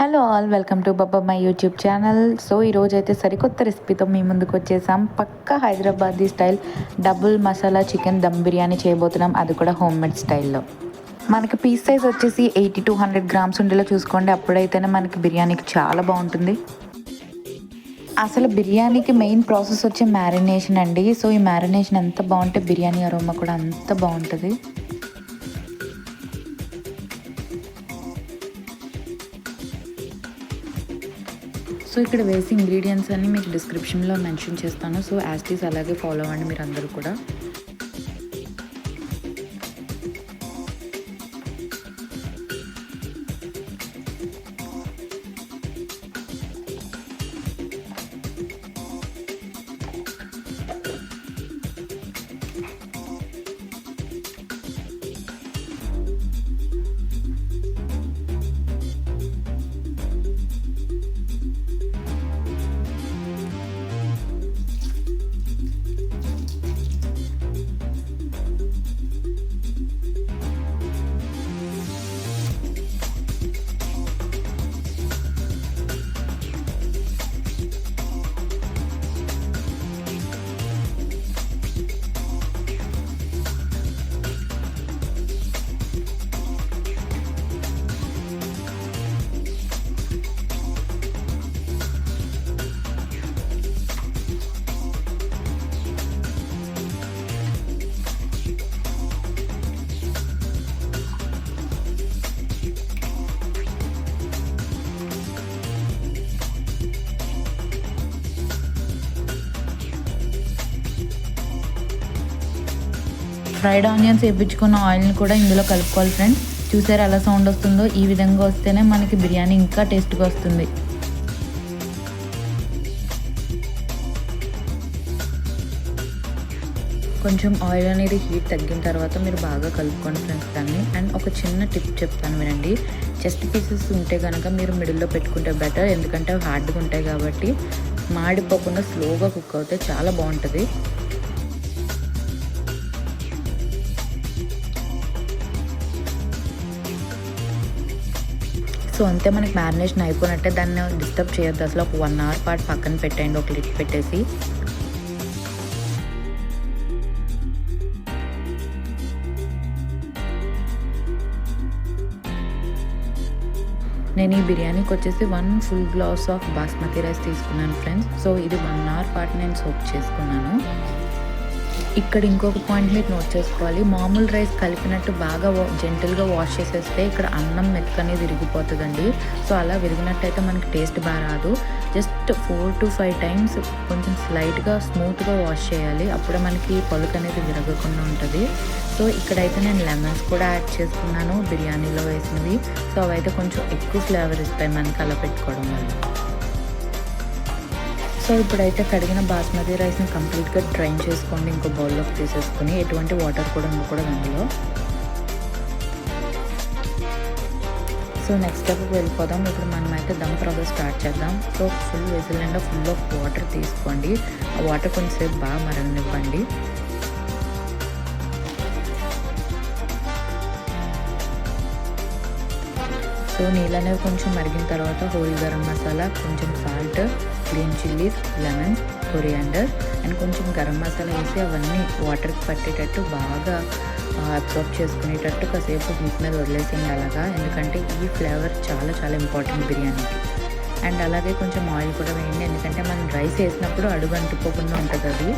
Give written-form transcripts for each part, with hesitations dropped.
Hello all, welcome to Baba my YouTube channel. So ఈరోజు అయితే సరికొత్త రెసిపీతో మీ ముందుకు వచ్చేసాం. పక్కా Hyderabadi style double masala chicken dum biryani చేయబోతున్నాం, అది కూడా హోమ్ మేడ్ స్టైల్లో. మనకి పీస్ సైజ్ వచ్చేసి 80 to 100 గ్రామ్స్ ఉండేలా చూసుకోండి, అప్పుడైతేనే మనకి బిర్యానీకి చాలా బాగుంటుంది. అసలు బిర్యానీకి మెయిన్ ప్రాసెస్ వచ్చే మ్యారినేషన్ అండి. సో ఈ మ్యారినేషన్ ఎంత బాగుంటే బిర్యానీ అరోమా కూడా అంత బాగుంటుంది. సో ఇక్కడ వేసి ఇంగ్రీడియంట్స్ అన్ని మీకు డిస్క్రిప్షన్లో మెన్షన్ చేస్తాను. సో యాస్టీస్ అలాగే ఫాలో అవ్వండి మీరు అందరూ కూడా. ఫ్రైడ్ ఆనియన్స్ వేయించుకున్న ఆయిల్ని కూడా ఇందులో కలుపుకోవాలి ఫ్రెండ్స్. చూసారు ఎలా సౌండ్ వస్తుందో? ఈ విధంగా వస్తేనే మనకి బిర్యానీ ఇంకా టేస్ట్గా వస్తుంది. కొంచెం ఆయిల్ అనేది హీట్ తగ్గిన తర్వాత మీరు బాగా కలుపుకోండి ఫ్రెండ్స్ దాన్ని. అండ్ ఒక చిన్న టిప్ చెప్తాను వినండి. చెస్ట్ పీసెస్ ఉంటే కనుక మీరు మిడిల్లో పెట్టుకుంటే బెటర్, ఎందుకంటే అవి హార్డ్గా ఉంటాయి కాబట్టి మాడిపోకుండా స్లోగా కుక్ అవుతే చాలా బాగుంటుంది. సో అంతే, మనకి మ్యారినేషన్ అయిపోయినట్టే. దాన్ని డిస్టర్బ్ చేయొద్దు అసలు. ఒక 1 hour పాటు పక్కన పెట్టండి, ఒక లిడ్ పెట్టేసి. నేను ఈ బిర్యానీకి వచ్చేసి 1 full glass of basmati rice తీసుకున్నాను ఫ్రెండ్స్. సో ఇది 1 hour పాటు నేను సోక్ చేసుకున్నాను. ఇక్కడ ఇంకొక పాయింట్ మీరు నోట్ చేసుకోవాలి. మామూలు రైస్ కలిపినట్టు బాగా జెంటల్గా వాష్ చేసేస్తే ఇక్కడ అన్నం మెతుకు అనేది విరిగిపోతుందండి. సో అలా విరిగినట్టయితే మనకి టేస్ట్ బాగా రాదు. జస్ట్ 4 to 5 times కొంచెం స్లైట్గా స్మూత్గా వాష్ చేయాలి, అప్పుడే మనకి పలుకు అనేది విరగకుండా ఉంటుంది. సో ఇక్కడైతే నేను లెమన్స్ కూడా యాడ్ చేసుకున్నాను బిర్యానీలో వేసినవి. సో అవైతే కొంచెం ఎక్కువ ఫ్లేవర్ ఇస్తాయి మనకి అలా పెట్టుకోవడం వల్ల. సో ఇప్పుడైతే కడిగిన బాస్మతి రైస్ని కంప్లీట్గా డ్రైన్ చేసుకోండి, ఇంకో బౌల్లోకి తీసేసుకుని. ఎటువంటి వాటర్ కూడా ఉండకూడదు అందులో. సో నెక్స్ట్ స్టెప్కి వెళ్ళిపోదాం. ఇప్పుడు మనమైతే దమ్ ప్రాసెస్ స్టార్ట్ చేద్దాం. So full whistle and full of water తీసుకోండి. ఆ వాటర్ కొంచెంసేపు బాగా మరగనివ్వండి. సో నీళ్ళు అనేవి కొంచెం మరిగిన తర్వాత హోల్ గరం మసాలా, కొంచెం salt, green chillies, lemons, coriander and కొంచెం గరం మసాలా వేసి అవన్నీ వాటర్కి పట్టేటట్టు బాగా అబ్జర్వ్ చేసుకునేటట్టు కాసేపు హీట్ మీద వదిలేసేయండి అలాగా. ఎందుకంటే ఈ ఫ్లేవర్ చాలా చాలా ఇంపార్టెంట్ బిర్యానీకి. అండ్ అలాగే కొంచెం ఆయిల్ కూడా వేయండి, ఎందుకంటే మనం రైస్ వేసినప్పుడు అడుగు అంటుకోకుండా ఉంటుంది అది.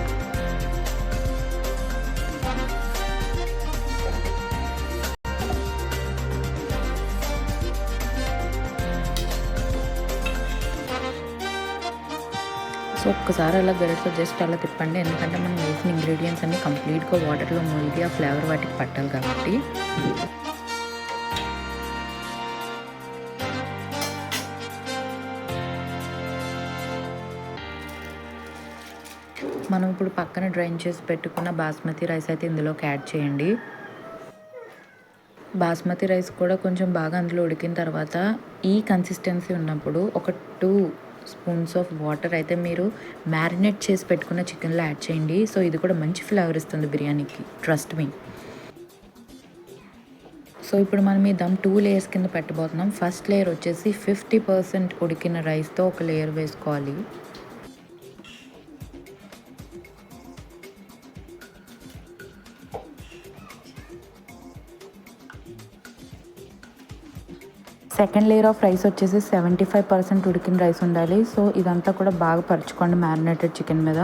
సో ఒక్కసారి అలా గరిటతో జస్ట్ అలా తిప్పండి, ఎందుకంటే మనం వేసిన ఇంగ్రీడియంట్స్ అన్నీ కంప్లీట్గా వాటర్లో మునిగి ఆ ఫ్లేవర్ వాటికి పట్టాలి కాబట్టి. మనం ఇప్పుడు పక్కన డ్రైన్ చేసి పెట్టుకున్న బాస్మతి రైస్ అయితే ఇందులోకి యాడ్ చేయండి. బాస్మతి రైస్ కూడా కొంచెం బాగా అందులో ఉడికిన తర్వాత ఈ కన్సిస్టెన్సీ ఉన్నప్పుడు ఒక 2 స్పూన్స్ ఆఫ్ వాటర్ అయితే మీరు మ్యారినేట్ చేసి పెట్టుకున్న చికెన్లో యాడ్ చేయండి. సో ఇది కూడా మంచి ఫ్లేవర్ ఇస్తుంది బిర్యానీకి, ట్రస్ట్ మీ. సో ఇప్పుడు మనం ఈ దమ్ 2 లేయర్స్ కింద పెట్టబోతున్నాం. ఫస్ట్ లేయర్ వచ్చేసి 50% ఉడికిన రైస్తో ఒక లేయర్ వేసుకోవాలి. సెకండ్ లేయర్ ఆఫ్ రైస్ వచ్చేసి 75% ఉడికిన రైస్ ఉండాలి. సో ఇదంతా కూడా బాగా పరుచుకోండి మ్యారినేటెడ్ చికెన్ మీద.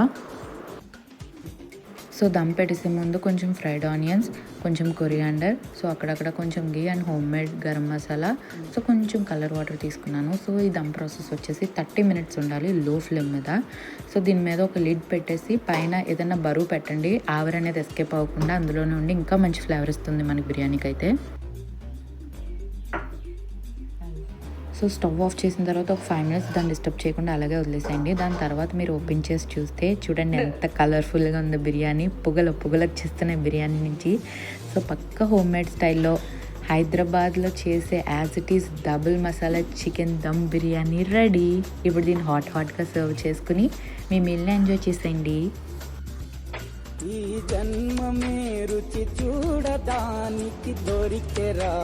సో దమ్ పెట్టేసే ముందు కొంచెం ఫ్రైడ్ ఆనియన్స్, కొంచెం కొరియాండర్, సో అక్కడక్కడ కొంచెం ghee and home made garam masala, so కొంచెం కలర్ వాటర్ తీసుకున్నాను. సో ఈ దమ్ ప్రాసెస్ వచ్చేసి 30 మినిట్స్ ఉండాలి లో ఫ్లేమ్ మీద. సో దీని మీద ఒక లిడ్ పెట్టేసి పైన ఏదైనా బరువు పెట్టండి, ఆవిరి అనేది ఎస్కేప్ అవ్వకుండా అందులోనే ఉండి ఇంకా మంచి ఫ్లేవర్ ఇస్తుంది మనకి బిర్యానీకి అయితే. సో స్టవ్ ఆఫ్ చేసిన తర్వాత ఒక 5 మినిట్స్ దాన్ని డిస్టర్బ్ చేయకుండా అలాగే వదిలేసేయండి. దాని తర్వాత మీరు ఓపెన్ చేసి చూస్తే చూడండి ఎంత కలర్ఫుల్గా ఉందో బిర్యానీ. పొగలు వచ్చేస్తున్నాయి బిర్యానీ నుంచి. సో పక్క హోమ్ మేడ్ స్టైల్లో హైదరాబాద్లో చేసే as it is double masala chicken dum biryani ready. ఇప్పుడు దీన్ని హాట్గా సర్వ్ చేసుకుని మీ మీల్ని ఎంజాయ్ చేసేయండి. ఈ జన్మమే రుచి చూడడానికి దొరికెరా,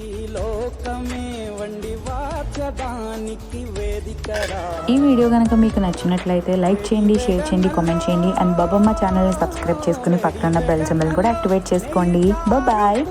ఈ లోకమే వండి వాచడానికి వేదికరా. ఈ వీడియో కనుక మీకు నచ్చినట్లయితే లైక్ చేయండి, షేర్ చేయండి, కామెంట్ చేయండి అండ్ బాబమ్మ ఛానల్ని సబ్స్క్రైబ్ చేసుకుని పక్కన బెల్ సింబల్ కూడా యాక్టివేట్ చేసుకోండి. బాయ్.